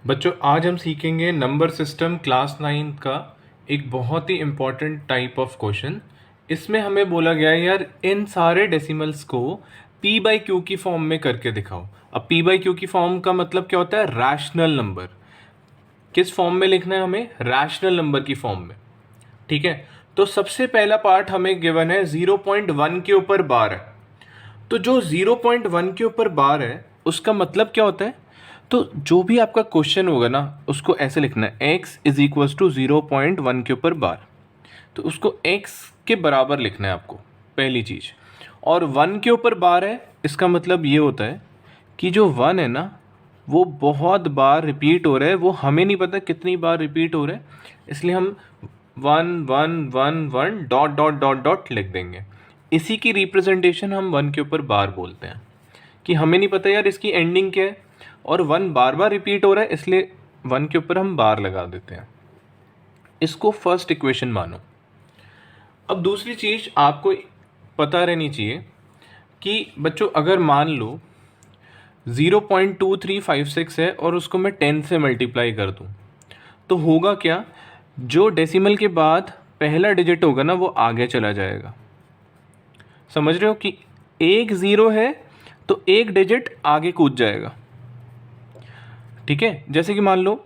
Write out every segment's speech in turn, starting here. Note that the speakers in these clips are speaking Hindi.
बच्चों आज हम सीखेंगे नंबर सिस्टम क्लास 9 का एक बहुत ही इम्पॉर्टेंट टाइप ऑफ क्वेश्चन। इसमें हमें बोला गया है यार इन सारे डेसिमल्स को p बाई क्यू की फॉर्म में करके दिखाओ। अब p बाई क्यू की फॉर्म का मतलब क्या होता है? Rational number. किस फॉर्म में लिखना है हमें? रैशनल नंबर की फॉर्म में। ठीक है, तो सबसे पहला पार्ट हमें गिवन है 0.1 के ऊपर बार है। तो जो 0.1 के ऊपर बार है उसका मतलब क्या होता है? तो जो भी आपका क्वेश्चन होगा ना उसको ऐसे लिखना है, x इज इक्वल टू 0.1 के ऊपर बार। तो उसको x के बराबर लिखना है आपको, पहली चीज़। और 1 के ऊपर बार है, इसका मतलब ये होता है कि जो 1 है ना वो बहुत बार रिपीट हो रहा है, वो हमें नहीं पता कितनी बार रिपीट हो रहा है, इसलिए हम 1 1 1 1 डॉट डॉट डॉट डॉट लिख देंगे। इसी की रिप्रेजेंटेशन हम 1 के ऊपर बार बोलते हैं कि हमें नहीं पता यार इसकी एंडिंग क्या है, और 1 बार बार रिपीट हो रहा है इसलिए 1 के ऊपर हम बार लगा देते हैं। इसको फर्स्ट इक्वेशन मानो। अब दूसरी चीज़ आपको पता रहनी चाहिए कि बच्चों अगर मान लो 0.2356 है और उसको मैं 10 से मल्टीप्लाई कर दूं तो होगा क्या? जो डेसिमल के बाद पहला डिजिट होगा ना वो आगे चला जाएगा। समझ रहे हो कि एक ज़ीरो है तो एक डिजिट आगे कूद जाएगा। ठीक है, जैसे कि मान लो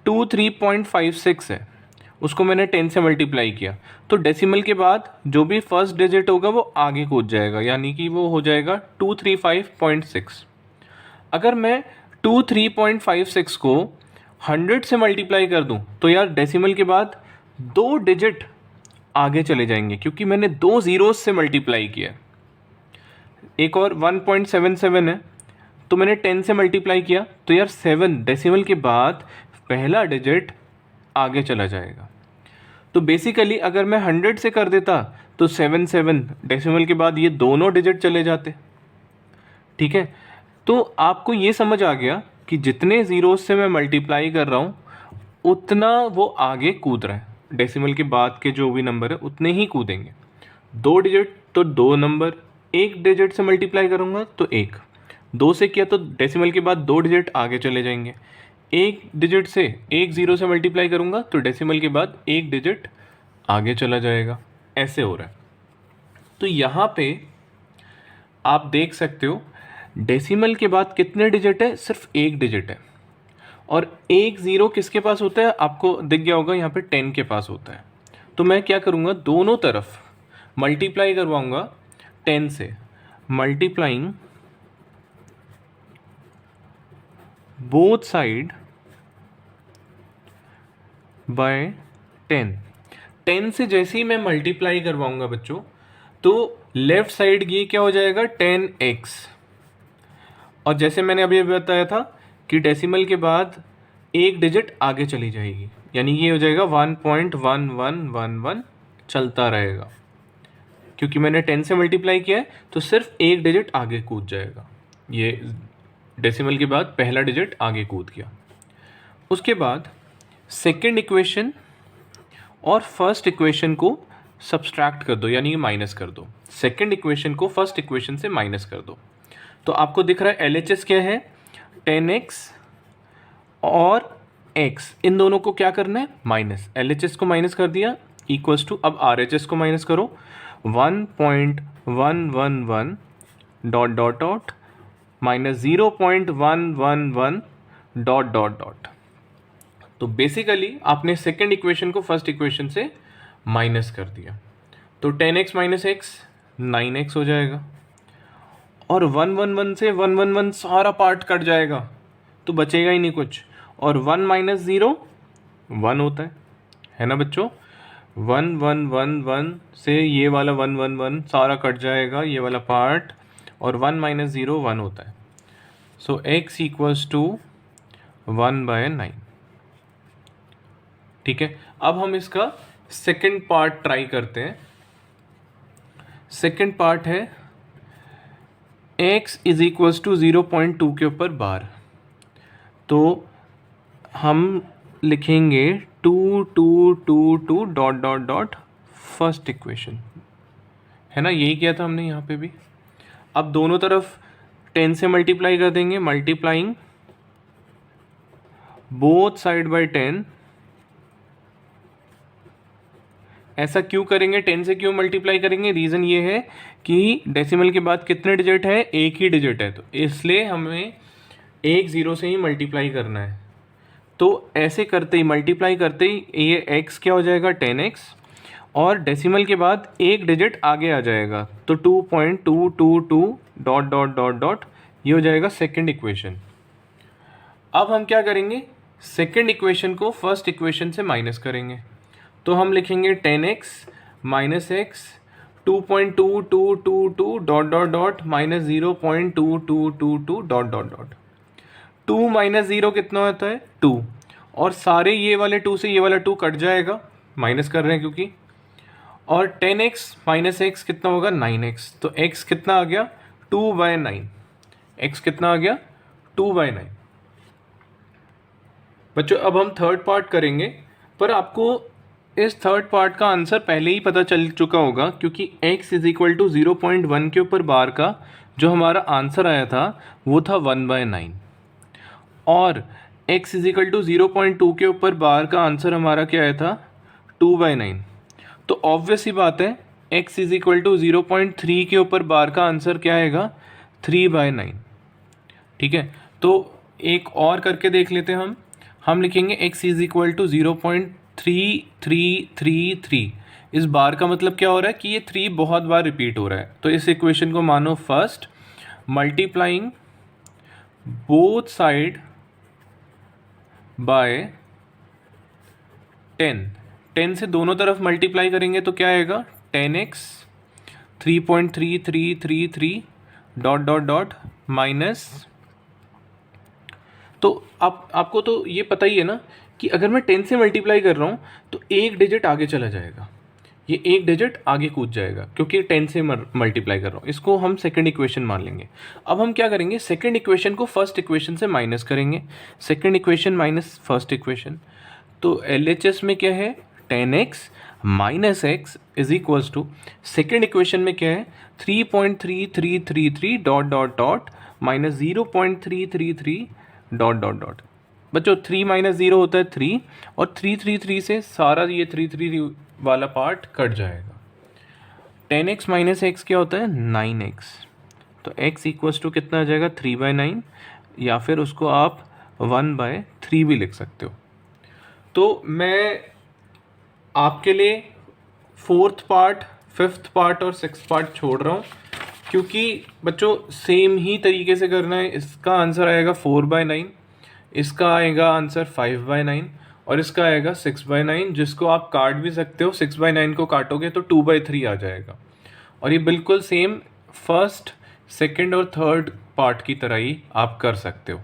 23.56 है, उसको मैंने 10 से मल्टीप्लाई किया तो डेसिमल के बाद जो भी फर्स्ट डिजिट होगा वो आगे कूद जाएगा, यानी कि वो हो जाएगा 235.6। अगर मैं 23.56 को 100 से मल्टीप्लाई कर दूं तो यार डेसिमल के बाद दो डिजिट आगे चले जाएंगे क्योंकि मैंने दो ज़ीरोस से मल्टीप्लाई किया। एक और 1.77 है तो मैंने 10 से मल्टीप्लाई किया तो यार 7 डेसिमल के बाद पहला डिजिट आगे चला जाएगा। तो बेसिकली अगर मैं 100 से कर देता तो 7 डेसिमल के बाद ये दोनों डिजिट चले जाते। ठीक है, तो आपको ये समझ आ गया कि जितने ज़ीरोस से मैं मल्टीप्लाई कर रहा हूँ उतना वो आगे कूद रहा है। डेसिमल के बाद के जो भी नंबर है उतने ही कूदेंगे। दो डिजिट तो दो नंबर, एक डिजिट से मल्टीप्लाई करूँगा तो एक, दो से किया तो डेसिमल के बाद दो डिजिट आगे चले जाएंगे। एक डिजिट से एक ज़ीरो से मल्टीप्लाई करूँगा तो डेसिमल के बाद एक डिजिट आगे चला जाएगा। ऐसे हो रहा है। तो यहाँ पे आप देख सकते हो डेसिमल के बाद कितने डिजिट है? सिर्फ एक डिजिट है। और एक ज़ीरो किसके पास होता है? आपको दिख गया होगा यहाँ पे 10 के पास होता है। तो मैं क्या करूँगा, दोनों तरफ मल्टीप्लाई करवाऊँगा 10 से। Multiplying both side by 10। 10 से जैसे ही मैं मल्टीप्लाई करवाऊँगा बच्चों तो लेफ़्ट साइड ये क्या हो जाएगा? 10x। और जैसे मैंने अभी बताया था कि डेसिमल के बाद एक डिजिट आगे चली जाएगी, यानी ये हो जाएगा 1.1111 चलता रहेगा। क्योंकि मैंने 10 से मल्टीप्लाई किया है तो सिर्फ एक डिजिट आगे कूद जाएगा। ये डेसिमल के बाद पहला डिजिट आगे कूद गया। उसके बाद सेकेंड इक्वेशन और फर्स्ट इक्वेशन को सब्सट्रैक्ट कर दो, यानी माइनस कर दो। सेकेंड इक्वेशन को फर्स्ट इक्वेशन से माइनस कर दो। तो आपको दिख रहा है LHS क्या है? 10x और x, इन दोनों को क्या करना है? माइनस। LHS को माइनस कर दिया इक्वल्स टू, अब RHS को माइनस करो 1.111 dot dot dot minus 0.111 dot dot dot. तो बेसिकली आपने सेकेंड इक्वेशन को फर्स्ट इक्वेशन से माइनस कर दिया। तो 10x माइनस एक्स 9x हो जाएगा। और 111 से 111 सारा पार्ट कट जाएगा तो बचेगा ही नहीं कुछ। और 1 माइनस 0 1 होता है ना बच्चों? 1 से ये वाला 111 सारा कट जाएगा, ये वाला पार्ट, और 1 माइनस 0 1 होता है। सो x इक्वल्स टू 1/9। ठीक है, अब हम इसका सेकंड पार्ट ट्राई करते हैं। सेकंड पार्ट है x इज इक्वल्स टू 0.2 के ऊपर बार। तो हम लिखेंगे 2 dot dot dot first equation, है ना? यही किया था हमने यहाँ पे भी। अब दोनों तरफ 10 से मल्टीप्लाई कर देंगे, मल्टीप्लाइंग बोथ साइड बाय 10। ऐसा क्यों करेंगे, 10 से क्यों मल्टीप्लाई करेंगे? रीज़न ये है कि डेसिमल के बाद कितने डिजिट है, एक ही डिजिट है, तो इसलिए हमें एक ज़ीरो से ही मल्टीप्लाई करना है। तो ऐसे करते ही, मल्टीप्लाई करते ही ये x क्या हो जाएगा, 10x, और डेसिमल के बाद एक डिजिट आगे आ जाएगा, तो 2.222 डॉट डॉट डॉट डॉट, ये हो जाएगा सेकंड इक्वेशन। अब हम क्या करेंगे, सेकंड इक्वेशन को फर्स्ट इक्वेशन से माइनस करेंगे। तो हम लिखेंगे 10x minus x 2.2222 dot dot dot minus 0.2222 dot dot dot. 2 minus 0 कितना होता है, 2, और सारे ये वाले 2 से ये वाला 2 कट जाएगा, माइनस कर रहे हैं क्योंकि, और 10x माइनस एक्स कितना होगा, 9x। तो x कितना आ गया, 2/9। x कितना आ गया, 2/9। बच्चों अब हम थर्ड पार्ट करेंगे, पर आपको इस थर्ड पार्ट का आंसर पहले ही पता चल चुका होगा, क्योंकि x इज इक्वल टू 0.1 के ऊपर बार का जो हमारा आंसर आया था वो था 1/9, और x इज इक्वल टू 0.2 के ऊपर बार का आंसर हमारा क्या आया था, 2/9। तो ऑब्वियस ही बात है x इज इक्वल टू 0.3 के ऊपर बार का आंसर क्या आएगा, 3/9। ठीक है, तो एक और करके देख लेते हैं हम लिखेंगे x इज इक्वल टू 0.3333। इस बार का मतलब क्या हो रहा है कि ये 3 बहुत बार रिपीट हो रहा है, तो इस इक्वेशन को मानो first, multiplying both side by 10। 10 से दोनों तरफ मल्टीप्लाई करेंगे तो क्या आएगा, 10x 3.3333 dot dot dot minus. तो आपको तो ये पता ही है ना कि अगर मैं 10 से मल्टीप्लाई कर रहा हूँ तो एक डिजिट आगे चला जाएगा, ये एक डिजिट आगे कूद जाएगा क्योंकि 10 से मल्टीप्लाई कर रहा हूँ। इसको हम सेकंड इक्वेशन मान लेंगे। अब हम क्या करेंगे, सेकंड इक्वेशन को फर्स्ट इक्वेशन से माइनस करेंगे। Second equation minus first equation, तो LHS में क्या है, 10x minus x is equals to, second equation में क्या है, 3.3333 dot dot dot minus 0.333 dot dot dot. बच्चों 3 माइनस 0 होता है 3, और 333 से सारा ये 333 वाला पार्ट कट जाएगा। 10x माइनस एक्स क्या होता है, 9x। तो x इक्वल्स टू कितना आ जाएगा, 3/9, या फिर उसको आप 1/3 भी लिख सकते हो। तो मैं आपके लिए फोर्थ पार्ट, फिफ्थ पार्ट और सिक्स्थ पार्ट छोड़ रहा हूँ, क्योंकि बच्चों सेम ही तरीके से करना है। इसका आंसर आएगा 4/9, इसका आएगा आंसर 5/9, और इसका आएगा 6/9, जिसको आप काट भी सकते हो। 6/9 को काटोगे तो 2/3 आ जाएगा, और ये बिल्कुल सेम फर्स्ट, सेकंड और थर्ड पार्ट की तरह ही आप कर सकते हो।